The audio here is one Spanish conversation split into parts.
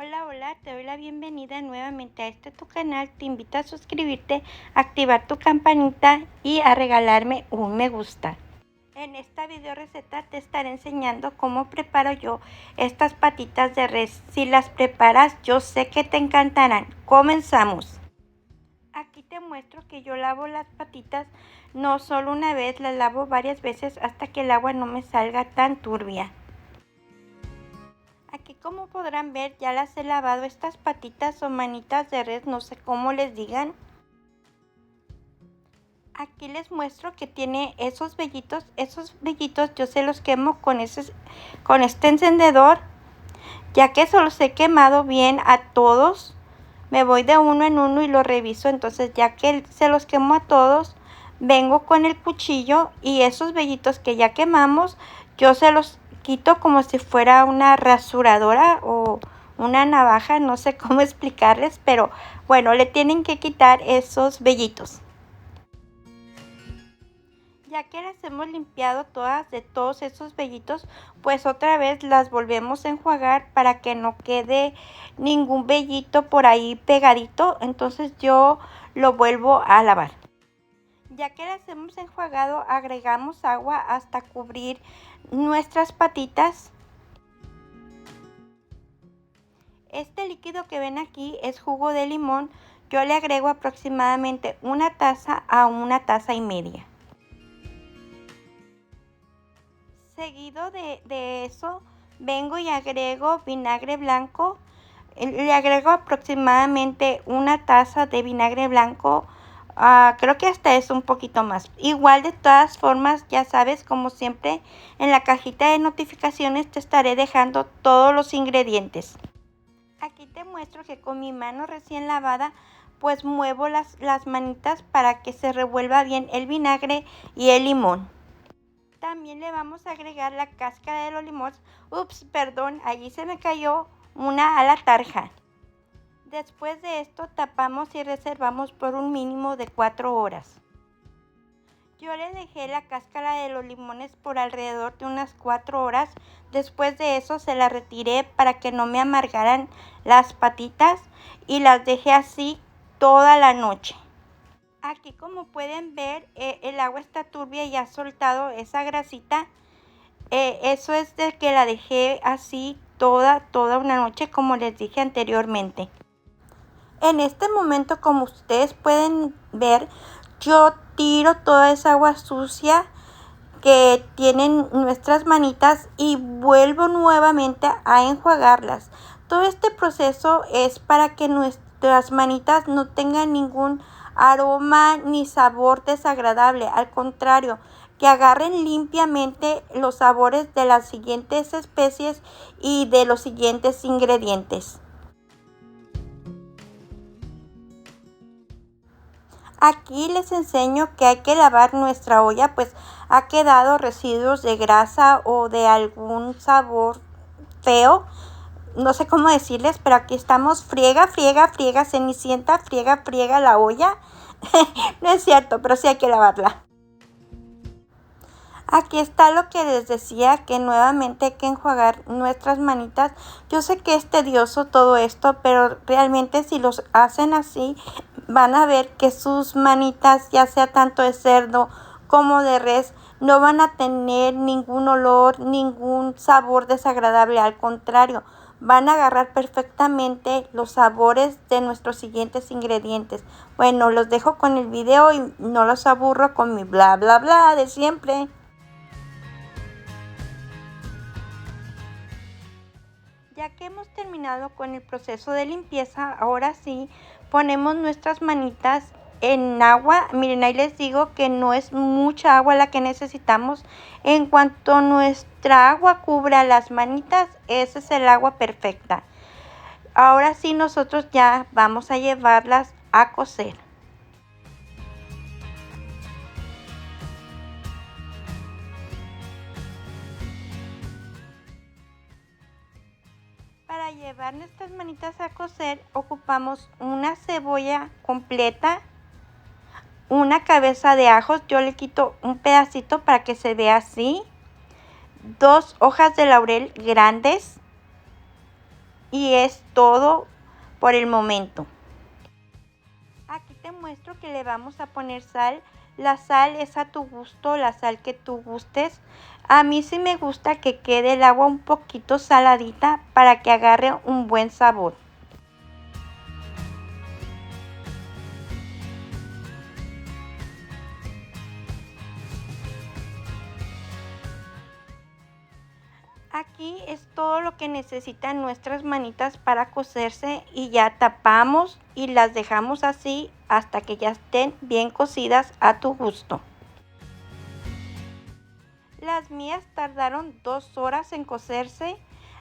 Hola, hola, te doy la bienvenida nuevamente a tu canal. Te invito a suscribirte, a activar tu campanita y a regalarme un me gusta. En esta video receta te estaré enseñando cómo preparo yo estas patitas de res. Si las preparas, yo sé que te encantarán. Comenzamos. Aquí te muestro que yo lavo las patitas no solo una vez, las lavo varias veces hasta que el agua no me salga tan turbia. Aquí, como podrán ver, ya las he lavado, estas patitas o manitas de res, no sé cómo les digan. Aquí les muestro que tiene esos vellitos yo se los quemo con este encendedor. Ya que se los he quemado bien a todos, me voy de uno en uno y lo reviso. Entonces, ya que se los quemo a todos, vengo con el cuchillo y esos vellitos que ya quemamos, yo se los quito como si fuera una rasuradora o una navaja, no sé cómo explicarles, pero bueno, le tienen que quitar esos vellitos. Ya que las hemos limpiado todas de todos esos vellitos, pues otra vez las volvemos a enjuagar para que no quede ningún vellito por ahí pegadito. Entonces yo lo vuelvo a lavar. Ya que las hemos enjuagado, agregamos agua hasta cubrir nuestras patitas. Este líquido que ven aquí es jugo de limón. Yo le agrego aproximadamente una taza a una taza y media. Seguido de eso, vengo y agrego vinagre blanco. Le agrego aproximadamente una taza de vinagre blanco. Creo que hasta es un poquito más. Igual, de todas formas, ya sabes, como siempre, en la cajita de notificaciones te estaré dejando todos los ingredientes. Aquí te muestro que con mi mano recién lavada, pues muevo las manitas para que se revuelva bien el vinagre y el limón. También le vamos a agregar la cáscara de los limones. Ups, perdón, allí se me cayó una a la tarja. Después de esto tapamos y reservamos por un mínimo de 4 horas. Yo le dejé la cáscara de los limones por alrededor de unas 4 horas. Después de eso se la retiré para que no me amargaran las patitas y las dejé así toda la noche. Aquí, como pueden ver, el agua está turbia y ha soltado esa grasita. Eso es de que la dejé así toda una noche, como les dije anteriormente. En este momento, como ustedes pueden ver, yo tiro toda esa agua sucia que tienen nuestras manitas y vuelvo nuevamente a enjuagarlas. Todo este proceso es para que nuestras manitas no tengan ningún aroma ni sabor desagradable. Al contrario, que agarren limpiamente los sabores de las siguientes especies y de los siguientes ingredientes. Aquí les enseño que hay que lavar nuestra olla, pues ha quedado residuos de grasa o de algún sabor feo. No sé cómo decirles, pero aquí estamos friega, Cenicienta, friega la olla. No es cierto, pero sí hay que lavarla. Aquí está lo que les decía, que nuevamente hay que enjuagar nuestras manitas. Yo sé que es tedioso todo esto, pero realmente si los hacen así, van a ver que sus manitas, ya sea tanto de cerdo como de res, no van a tener ningún olor, ningún sabor desagradable. Al contrario, van a agarrar perfectamente los sabores de nuestros siguientes ingredientes. Bueno, los dejo con el video y no los aburro con mi bla bla bla de siempre. Ya que hemos terminado con el proceso de limpieza, ahora sí ponemos nuestras manitas en agua. Miren, ahí les digo que no es mucha agua la que necesitamos. En cuanto nuestra agua cubra las manitas, ese es el agua perfecta. Ahora sí, nosotros ya vamos a llevarlas a cocer. Para llevar nuestras manitas a cocer, ocupamos una cebolla completa, una cabeza de ajos. Yo le quito un pedacito para que se vea así. 2 hojas de laurel grandes. y es todo por el momento. Aquí te muestro que le vamos a poner sal. La sal es a tu gusto, la sal que tú gustes. A mí sí me gusta que quede el agua un poquito saladita para que agarre un buen sabor. Aquí es todo lo que necesitan nuestras manitas para cocerse y ya tapamos y las dejamos así hasta que ya estén bien cocidas a tu gusto. Las mías tardaron 2 horas en cocerse.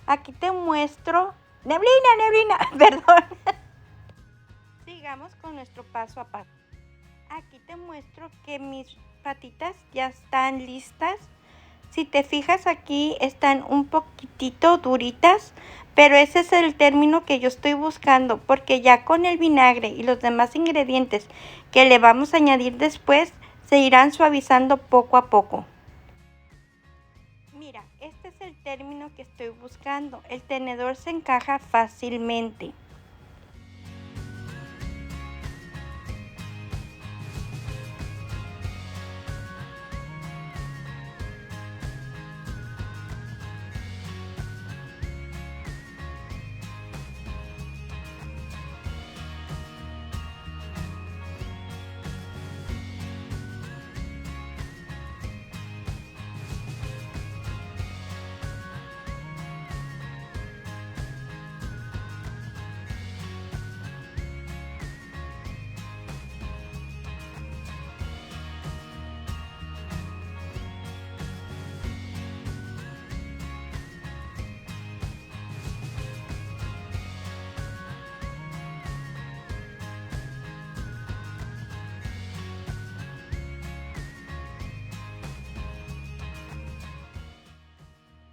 Aquí te muestro... ¡Neblina! Perdón. Sigamos con nuestro paso a paso. Aquí te muestro que mis patitas ya están listas. Si te fijas aquí están un poquitito duritas, pero ese es el término que yo estoy buscando, porque ya con el vinagre y los demás ingredientes que le vamos a añadir después, se irán suavizando poco a poco. Mira, este es el término que estoy buscando. El tenedor se encaja fácilmente.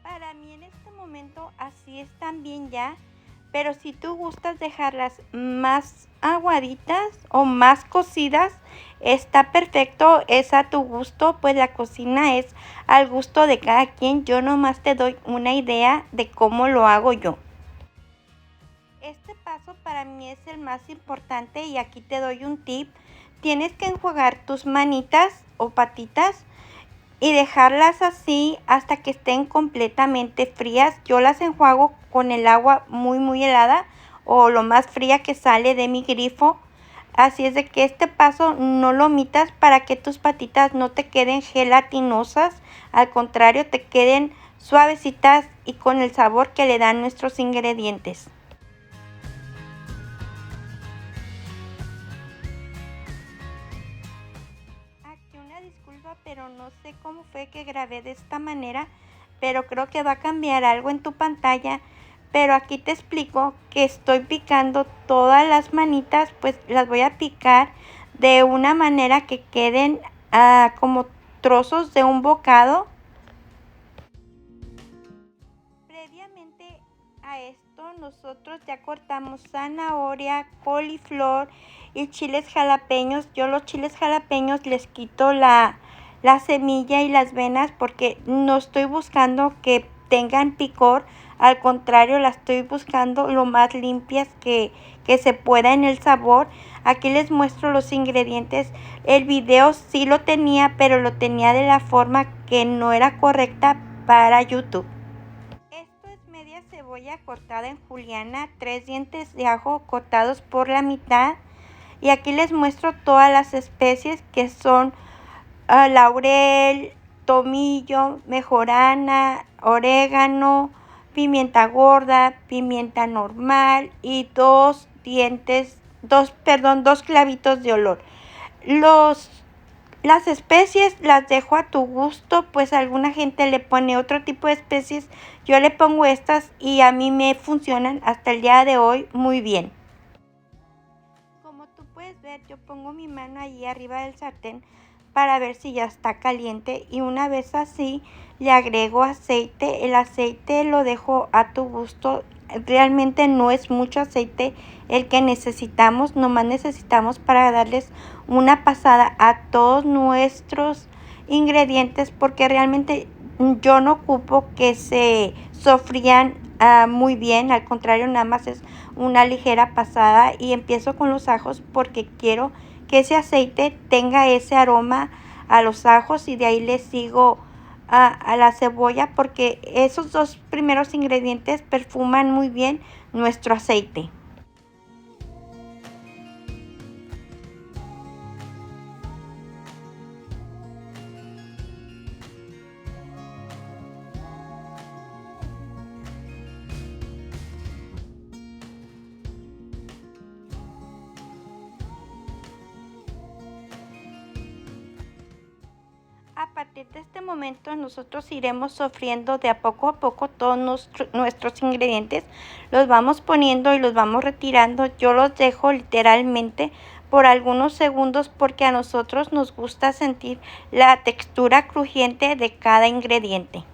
Para mí en este momento así están bien ya, pero si tú gustas dejarlas más aguaditas o más cocidas, está perfecto, es a tu gusto, pues la cocina es al gusto de cada quien. Yo nomás te doy una idea de cómo lo hago yo. Este paso para mí es el más importante y aquí te doy un tip. Tienes que enjuagar tus manitas o patitas y dejarlas así hasta que estén completamente frías. Yo las enjuago con el agua muy helada o lo más fría que sale de mi grifo. Así es de que este paso no lo omitas para que tus patitas no te queden gelatinosas. Al contrario, te queden suavecitas y con el sabor que le dan nuestros ingredientes. Aquí una disculpa, pero no sé cómo fue que grabé de esta manera, pero creo que va a cambiar algo en tu pantalla. Pero aquí te explico que estoy picando todas las manitas, pues las voy a picar de una manera que queden como trozos de un bocado. Previamente a esto nosotros ya cortamos zanahoria, coliflor y chiles jalapeños. Yo los chiles jalapeños les quito la semilla y las venas porque no estoy buscando que tengan picor. Al contrario, las estoy buscando lo más limpias que se pueda en el sabor. Aquí les muestro los ingredientes. El video sí lo tenía, pero lo tenía de la forma que no era correcta para YouTube. Esto es media cebolla cortada en juliana, 3 dientes de ajo cortados por la mitad. Y aquí les muestro todas las especies que son laurel, tomillo, mejorana, orégano, pimienta gorda, pimienta normal y 2 clavitos de olor. Las especies las dejo a tu gusto, pues alguna gente le pone otro tipo de especies. Yo le pongo estas y a mí me funcionan hasta el día de hoy muy bien. Como tú puedes ver, yo pongo mi mano allí arriba del sartén para ver si ya está caliente y una vez así le agrego aceite. El aceite lo dejo a tu gusto. Realmente no es mucho aceite el que necesitamos, nomás necesitamos para darles una pasada a todos nuestros ingredientes porque realmente yo no ocupo que se sofrían muy bien, al contrario, nada más es una ligera pasada y empiezo con los ajos porque quiero que ese aceite tenga ese aroma a los ajos y de ahí le sigo a la cebolla porque esos dos primeros ingredientes perfuman muy bien nuestro aceite. A partir de este momento nosotros iremos sofriendo de a poco todos nuestros ingredientes, los vamos poniendo y los vamos retirando. Yo los dejo literalmente por algunos segundos porque a nosotros nos gusta sentir la textura crujiente de cada ingrediente.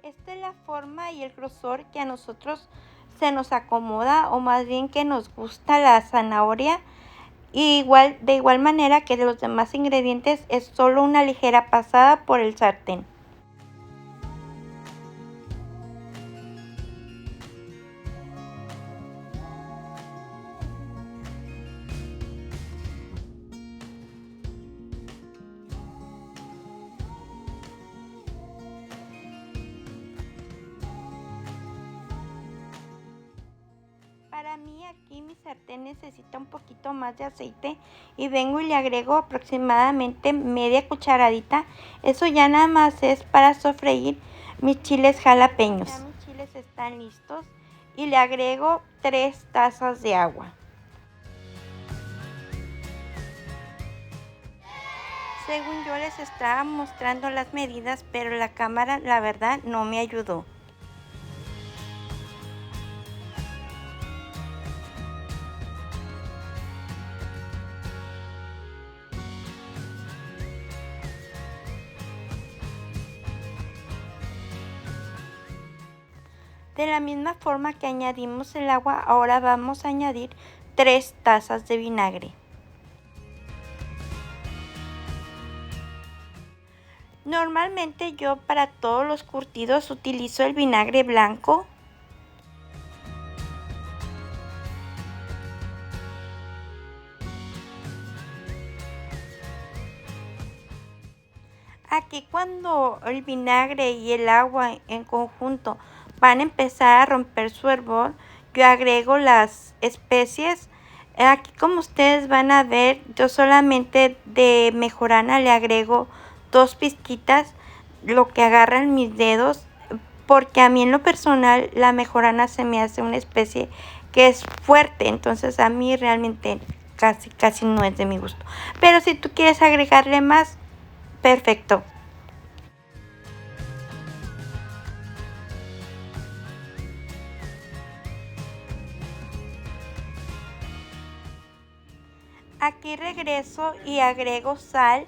Esta es la forma y el grosor que a nosotros se nos acomoda o más bien que nos gusta la zanahoria. De igual manera que de los demás ingredientes es solo una ligera pasada por el sartén. Para mí aquí mi sartén necesita un poquito más de aceite y vengo y le agrego aproximadamente media cucharadita. Eso ya nada más es para sofreír mis chiles jalapeños. Ya mis chiles están listos y le agrego 3 tazas de agua. Según yo les estaba mostrando las medidas, pero la cámara la verdad no me ayudó. De la misma forma que añadimos el agua, ahora vamos a añadir 3 tazas de vinagre. Normalmente yo para todos los curtidos utilizo el vinagre blanco. Aquí cuando el vinagre y el agua en conjunto van a empezar a romper su hervor, yo agrego las especies. Aquí como ustedes van a ver, yo solamente de mejorana le agrego 2 pizquitas, lo que agarran mis dedos, porque a mí en lo personal la mejorana se me hace una especie que es fuerte, entonces a mí realmente casi no es de mi gusto. Pero si tú quieres agregarle más, perfecto. Aquí regreso y agrego sal.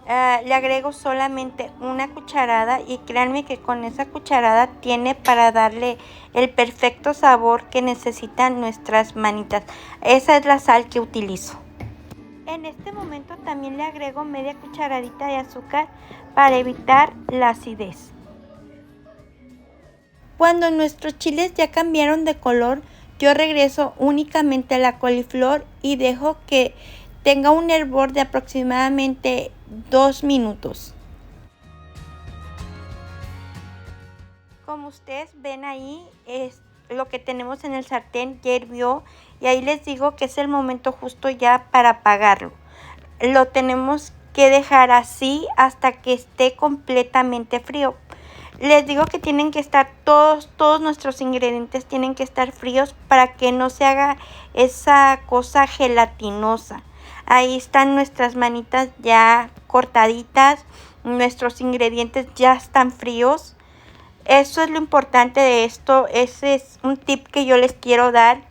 Le agrego solamente una cucharada y créanme que con esa cucharada tiene para darle el perfecto sabor que necesitan nuestras manitas. Esa es la sal que utilizo. En este momento también le agrego media cucharadita de azúcar para evitar la acidez. Cuando nuestros chiles ya cambiaron de color, yo regreso únicamente a la coliflor y dejo que tenga un hervor de aproximadamente 2 minutos. Como ustedes ven ahí, lo que tenemos en el sartén ya hirvió y ahí les digo que es el momento justo ya para apagarlo. Lo tenemos que dejar así hasta que esté completamente frío. Les digo que tienen que estar todos nuestros ingredientes tienen que estar fríos para que no se haga esa cosa gelatinosa. Ahí están nuestras manitas ya cortaditas, nuestros ingredientes ya están fríos. Eso es lo importante de esto. Ese es un tip que yo les quiero dar,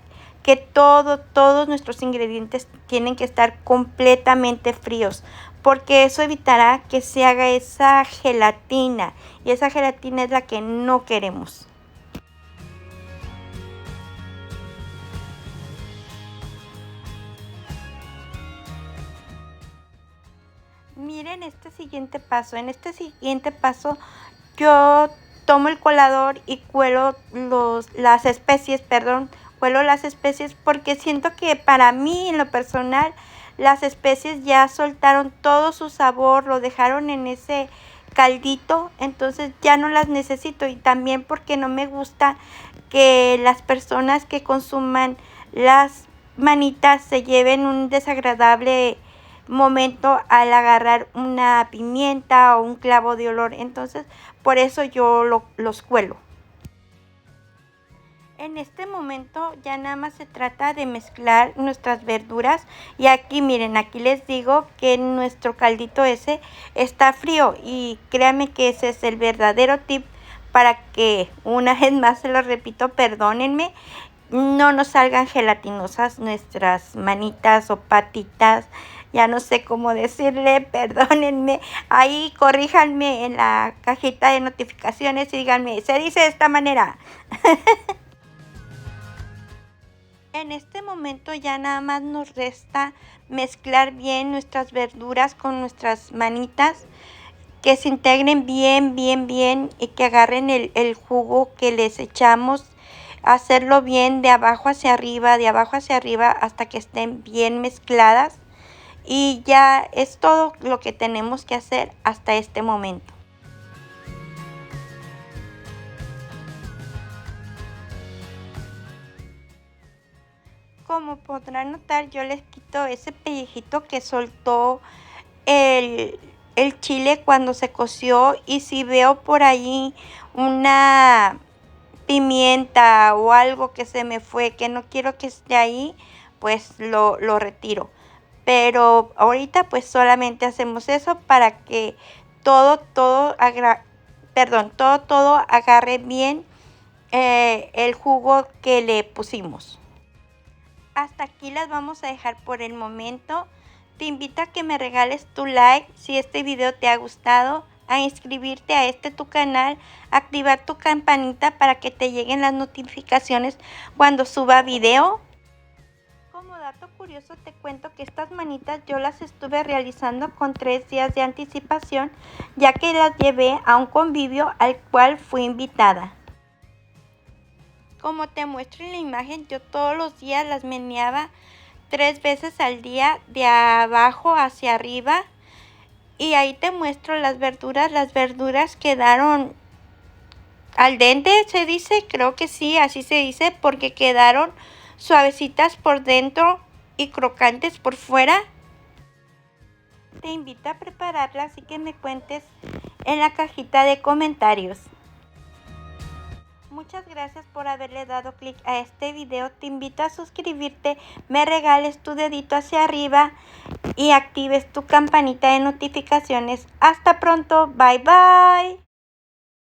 que todos nuestros ingredientes tienen que estar completamente fríos, porque eso evitará que se haga esa gelatina, y esa gelatina es la que no queremos. Miren este siguiente paso. En este siguiente paso yo tomo el colador y cuelo las especies, cuelo las especies porque siento que para mí en lo personal las especies ya soltaron todo su sabor, lo dejaron en ese caldito, entonces ya no las necesito, y también porque no me gusta que las personas que consuman las manitas se lleven un desagradable momento al agarrar una pimienta o un clavo de olor. Entonces por eso yo los cuelo. En este momento ya nada más se trata de mezclar nuestras verduras, y aquí miren, aquí les digo que nuestro caldito ese está frío, y créanme que ese es el verdadero tip para que, una vez más se lo repito, perdónenme, no nos salgan gelatinosas nuestras manitas o patitas. Ya no sé cómo decirle, perdónenme. Ahí corríjanme en la cajita de notificaciones y díganme, se dice de esta manera. En este momento ya nada más nos resta mezclar bien nuestras verduras con nuestras manitas, que se integren bien y que agarren el jugo que les echamos. Hacerlo bien de abajo hacia arriba, hasta que estén bien mezcladas. Y ya es todo lo que tenemos que hacer hasta este momento. Como podrán notar, yo les quito ese pellejito que soltó el, el chile cuando se coció, y si veo por ahí una pimienta o algo que se me fue, que no quiero que esté ahí, pues lo retiro. Pero ahorita pues solamente hacemos eso para que todo agarre bien el jugo que le pusimos. Hasta aquí las vamos a dejar por el momento. Te invito a que me regales tu like si este video te ha gustado, a inscribirte a tu canal, activar tu campanita para que te lleguen las notificaciones cuando suba video. Como dato curioso te cuento que estas manitas yo las estuve realizando con 3 días de anticipación, ya que las llevé a un convivio al cual fui invitada. Como te muestro en la imagen, yo todos los días las meneaba 3 veces al día, de abajo hacia arriba. Y ahí te muestro las verduras quedaron al dente, se dice, creo que sí, así se dice, porque quedaron suavecitas por dentro y crocantes por fuera. Te invito a prepararlas y que me cuentes en la cajita de comentarios. Muchas gracias por haberle dado clic a este video. Te invito a suscribirte, me regales tu dedito hacia arriba y actives tu campanita de notificaciones. Hasta pronto, bye bye.